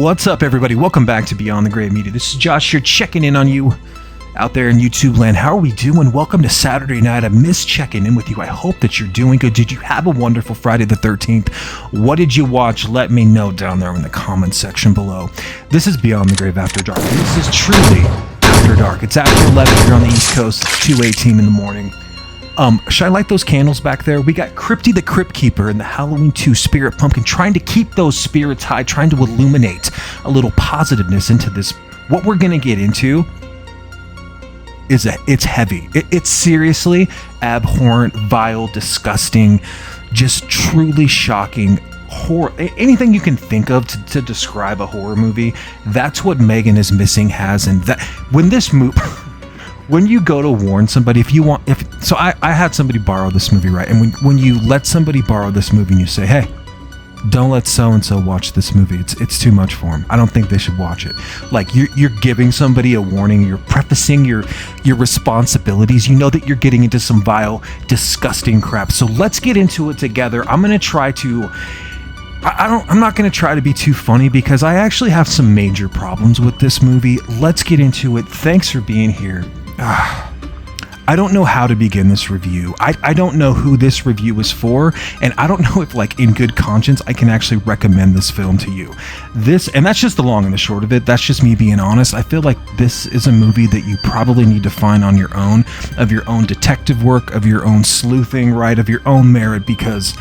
What's up, everybody? Welcome back to Beyond the Grave Media. This is Josh here, checking in on you out there in YouTube land. How are we doing? Welcome to Saturday night. I miss checking in with you. I hope that you're doing good. Did you have a wonderful Friday the 13th? What did you watch? Let me know down there in the comment section below. This is Beyond the Grave After Dark. This is truly After Dark. It's after 11 here on the East Coast. It's 2:18 in the morning. Should I light those candles back there? We got Crypty the Crypt Keeper and the Halloween 2 Spirit Pumpkin trying to keep those spirits high, trying to illuminate a little positiveness into this. What we're going to get into is that it's heavy. It's seriously abhorrent, vile, disgusting, just truly shocking horror. Anything you can think of to describe a horror movie, that's what Megan is Missing has. And that when this movie... When you go to warn somebody, I had somebody borrow this movie, right? And when you let somebody borrow this movie and you say, hey, don't let so-and-so watch this movie. It's too much for them. I don't think they should watch it. Like, you're giving somebody a warning. You're prefacing your responsibilities. You know that you're getting into some vile, disgusting crap. So let's get into it together. I'm going to try to... I'm not going to try to be too funny because I actually have some major problems with this movie. Let's get into it. Thanks for being here. I don't know how to begin this review. I don't know who this review is for, and I don't know if, like, in good conscience, I can actually recommend this film to you. And that's just the long and the short of it. That's just me being honest. I feel like this is a movie that you probably need to find on your own, of your own detective work, of your own sleuthing, right, of your own merit, because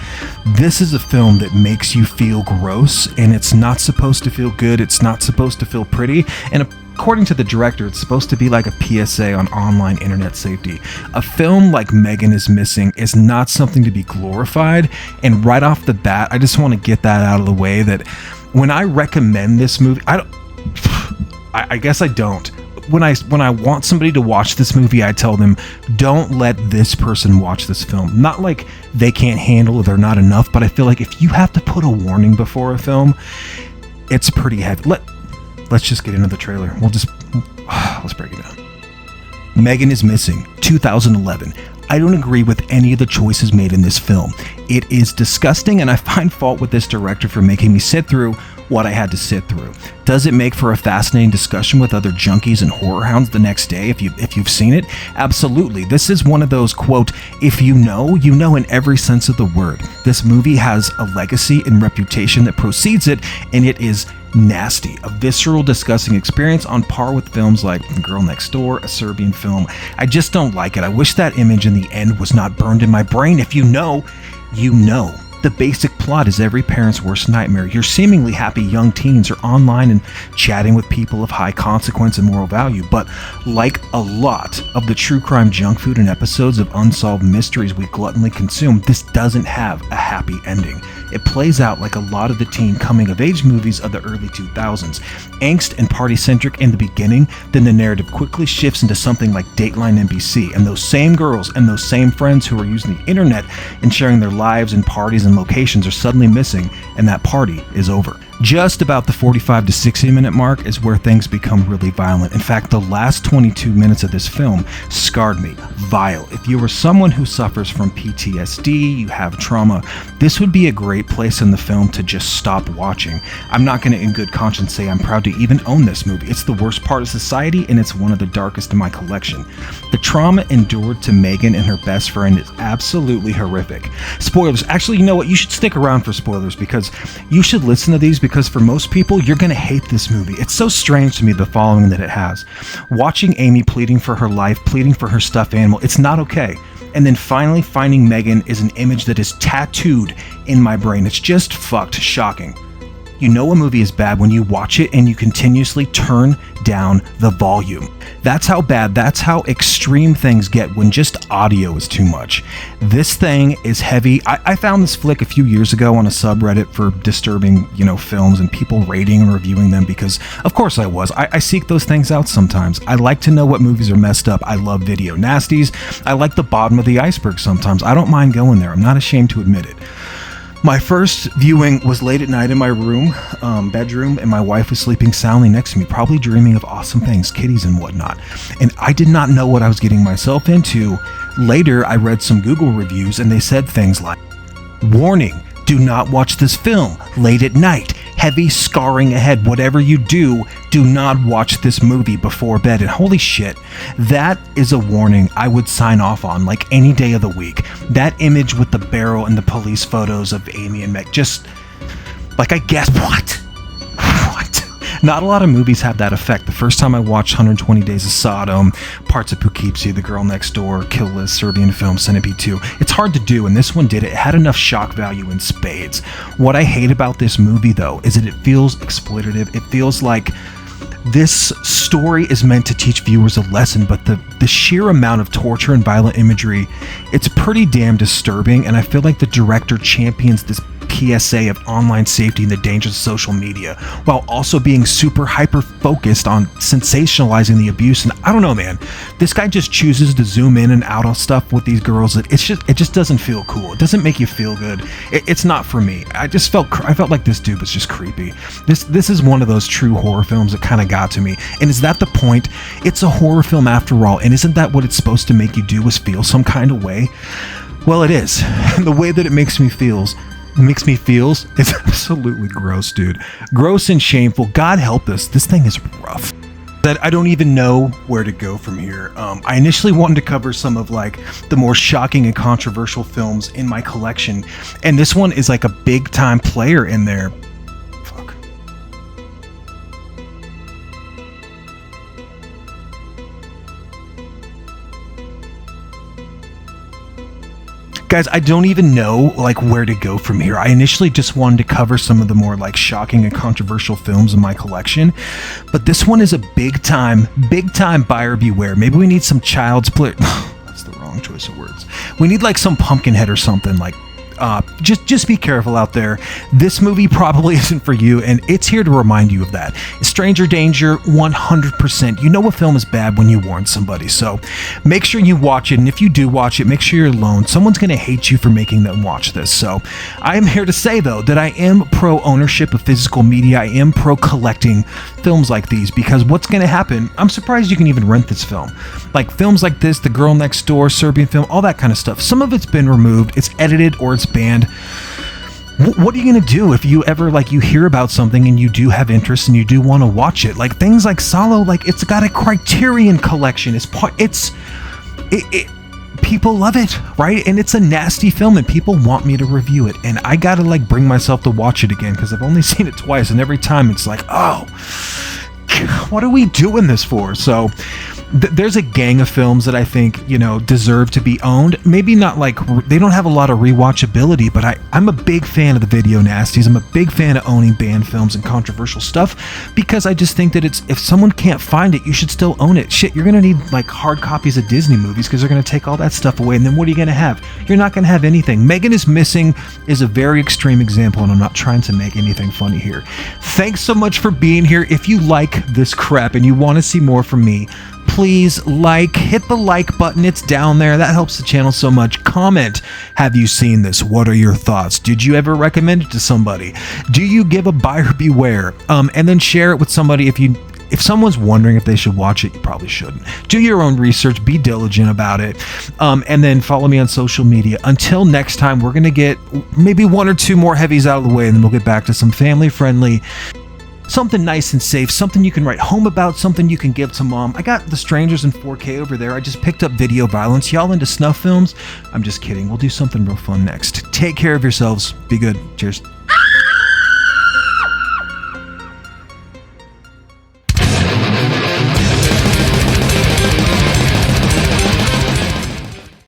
this is a film that makes you feel gross, and it's not supposed to feel good. It's not supposed to feel pretty, and according to the director, it's supposed to be like a PSA on online internet safety. A film like Megan is Missing is not something to be glorified, and right off the bat, I just want to get that out of the way that when I recommend this movie, I guess I don't. When I want somebody to watch this movie, I tell them, don't let this person watch this film. Not like they can't handle it, they're not enough, but I feel like if you have to put a warning before a film, it's pretty heavy. Let's just get into the trailer. Let's break it down. Megan is Missing, 2011. I don't agree with any of the choices made in this film. It is disgusting, and I find fault with this director for making me sit through what I had to sit through. Does it make for a fascinating discussion with other junkies and horror hounds the next day if you've seen it? Absolutely. This is one of those, quote, if you know in every sense of the word. This movie has a legacy and reputation that precedes it, and it is nasty. A visceral, disgusting experience on par with films like The Girl Next Door, a Serbian film. I just don't like it. I wish that image in the end was not burned in my brain. If you know, you know. The basic plot is every parent's worst nightmare. Your seemingly happy young teens are online and chatting with people of high consequence and moral value, but like a lot of the true crime junk food and episodes of unsolved mysteries we gluttonly consume, this doesn't have a happy ending. It plays out like a lot of the teen coming-of-age movies of the early 2000s. Angst and party-centric in the beginning, then the narrative quickly shifts into something like Dateline NBC, and those same girls and those same friends who are using the internet and sharing their lives and parties and locations are suddenly missing, and that party is over. Just about the 45 to 60 minute mark is where things become really violent. In fact, the last 22 minutes of this film scarred me. Vile. If you are someone who suffers from PTSD, you have trauma, this would be a great place in the film to just stop watching. I'm not going to in good conscience say I'm proud to even own this movie. It's the worst part of society, and it's one of the darkest in my collection. The trauma endured to Megan and her best friend is absolutely horrific. Spoilers. Actually, you know what? You should stick around for spoilers because you should listen to these because for most people, you're going to hate this movie. It's so strange to me, the following that it has. Watching Amy pleading for her life, pleading for her stuffed animal, it's not okay. And then finally finding Megan is an image that is tattooed in my brain. It's just fucked shocking. You know a movie is bad when you watch it and you continuously turn down the volume. That's how bad, that's how extreme things get when just audio is too much. This thing is heavy. I found this flick a few years ago on a subreddit for disturbing, films and people rating and reviewing them because, of course I was. I seek those things out sometimes. I like to know what movies are messed up. I love video nasties. I like the bottom of the iceberg sometimes. I don't mind going there. I'm not ashamed to admit it. My first viewing was late at night in my bedroom, and my wife was sleeping soundly next to me, probably dreaming of awesome things, kitties and whatnot. And I did not know what I was getting myself into. Later, I read some Google reviews, and they said things like, "Warning, do not watch this film late at night. heavy scarring ahead. Whatever you do, do not watch this movie before bed. And holy shit, that is a warning I would sign off on like any day of the week. That image with the barrel and the police photos of Amy and Meg, just like, I guess, what? Not a lot of movies have that effect. The first time I watched 120 Days of Sodom, parts of Poughkeepsie, The Girl Next Door, Kill List, Serbian Film, Centipede 2, it's hard to do, and this one did it. It had enough shock value in spades. What I hate about this movie, though, is that it feels exploitative. It feels like this story is meant to teach viewers a lesson, but the sheer amount of torture and violent imagery, it's pretty damn disturbing, and I feel like the director champions this PSA of online safety and the dangers of social media, while also being super hyper focused on sensationalizing the abuse. And I don't know, man, this guy just chooses to zoom in and out on stuff with these girls that it just doesn't feel cool. It doesn't make you feel good. It's not for me. I felt like this dude was just creepy. This is one of those true horror films that kind of got to me. And is that the point? It's a horror film after all, and isn't that what it's supposed to make you do, is feel some kind of way? Well, it is. And the way that it makes me feels it's absolutely gross, dude. Gross and shameful. God help us. This thing is rough. That I don't even know where to go from here. I initially wanted to cover some of like the more shocking and controversial films in my collection, and this one is like a big time player in there. Fuck. Guys, I don't even know like where to go from here. I initially just wanted to cover some of the more like shocking and controversial films in my collection, but this one is a big time buyer beware. Maybe we need some Child's Play. That's the wrong choice of words. We need like some Pumpkinhead or something. Like, just be careful out there. This movie probably isn't for you, and it's here to remind you of that. Stranger danger, 100%. You know a film is bad when you warn somebody, so make sure you watch it, and if you do watch it, make sure you're alone. Someone's going to hate you for making them watch this. So I am here to say, though, that I am pro ownership of physical media. I am pro collecting films like these, because what's going to happen, I'm surprised you can even rent this film. Like films like this, The Girl Next Door, Serbian Film, all that kind of stuff. Some of it's been removed, it's edited, or it's banned. What are you going to do if you ever like you hear about something and you do have interest and you do want to watch it? Like things like Solo, like it's got a Criterion collection. People love it, right? And it's a nasty film and people want me to review it, and I gotta like bring myself to watch it again because I've only seen it twice, and every time it's like, oh, what are we doing this for? So there's a gang of films that I think, deserve to be owned. Maybe not like, they don't have a lot of rewatchability, but I'm a big fan of the video nasties. I'm a big fan of owning banned films and controversial stuff, because I just think that if someone can't find it, you should still own it. Shit, you're gonna need like hard copies of Disney movies because they're gonna take all that stuff away, and then what are you gonna have? You're not gonna have anything. Megan is Missing is a very extreme example, and I'm not trying to make anything funny here. Thanks so much for being here. If you like this crap and you want to see more from me, please hit the like button. It's down there. That helps the channel so much. Comment, have you seen this? What are your thoughts? Did you ever recommend it to somebody? Do you give a buyer beware? And then share it with somebody. If someone's wondering if they should watch it, you probably shouldn't. Do your own research, be diligent about it, and then follow me on social media. Until next time, we're gonna get maybe one or two more heavies out of the way, and then we'll get back to some family friendly, something nice and safe, something you can write home about, something you can give to mom. I got The Strangers in 4K over there. I just picked up video violence. Y'all into snuff films? I'm just kidding. We'll do something real fun next. Take care of yourselves. Be good. Cheers.